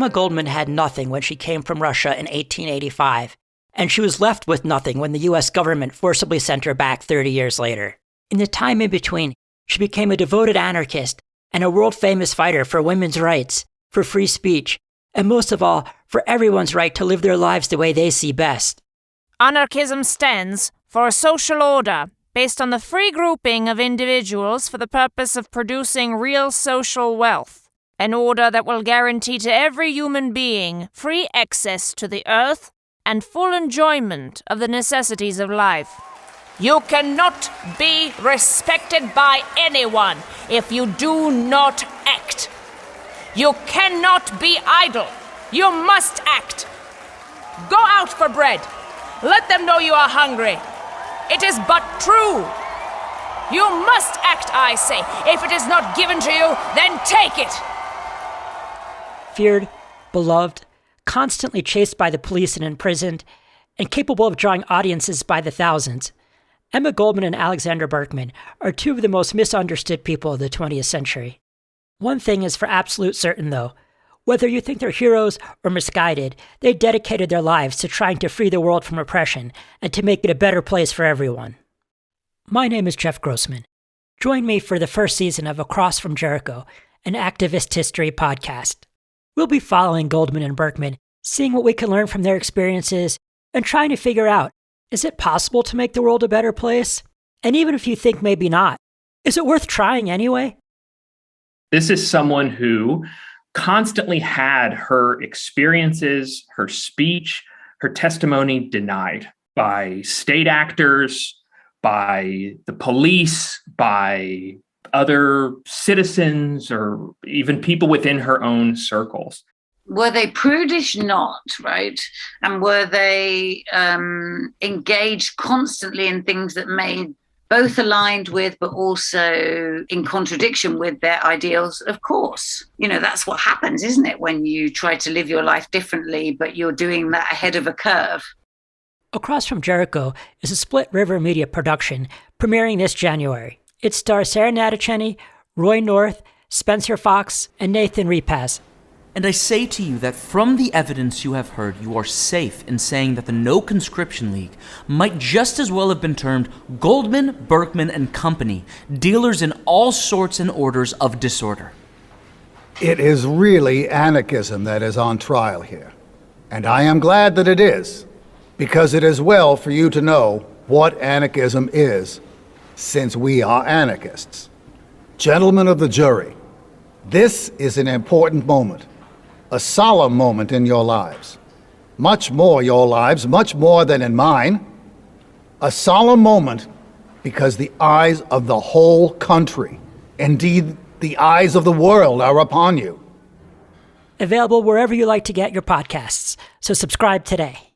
Emma Goldman had nothing when she came from Russia in 1885, and she was left with nothing when the US government forcibly sent her back 30 years later. In the time in between, she became a devoted anarchist and a world-famous fighter for women's rights, for free speech, and most of all, for everyone's right to live their lives the way they see best. Anarchism stands for a social order based on the free grouping of individuals for the purpose of producing real social wealth, an order that will guarantee to every human being free access to the earth and full enjoyment of the necessities of life. You cannot be respected by anyone if you do not act. You cannot be idle. You must act. Go out for bread. Let them know you are hungry. It is but true. You must act, I say. If it is not given to you, then take it. Feared, beloved, constantly chased by the police and imprisoned, and capable of drawing audiences by the thousands, Emma Goldman and Alexander Berkman are two of the most misunderstood people of the 20th century. One thing is for absolute certain, though. Whether you think they're heroes or misguided, they dedicated their lives to trying to free the world from oppression and to make it a better place for everyone. My name is Jeff Grossman. Join me for the first season of Across from Jericho, an activist history podcast. We'll be following Goldman and Berkman, seeing what we can learn from their experiences, and trying to figure out, is it possible to make the world a better place? And even if you think maybe not, is it worth trying anyway? This is someone who constantly had her experiences, her speech, her testimony denied by state actors, by the police, by other citizens, or even people within her own circles. Were they prudish? Not, right? And were they engaged constantly in things that made both aligned with, but also in contradiction with their ideals? Of course. You know, that's what happens, isn't it? When you try to live your life differently, but you're doing that ahead of a curve. Across from Jericho is a Split River Media production premiering this January. It stars Sarah Natochenny, Roy North, Spencer Fox, and Nathan Repasz. And I say to you that from the evidence you have heard, you are safe in saying that the No Conscription League might just as well have been termed Goldman, Berkman, and Company, dealers in all sorts and orders of disorder. It is really anarchism that is on trial here. And I am glad that it is, because it is well for you to know what anarchism is, since we are anarchists. Gentlemen of the jury, this is an important moment. A solemn moment in your lives. Much more your lives, much more than in mine. A solemn moment because the eyes of the whole country, indeed the eyes of the world, are upon you. Available wherever you like to get your podcasts, so subscribe today.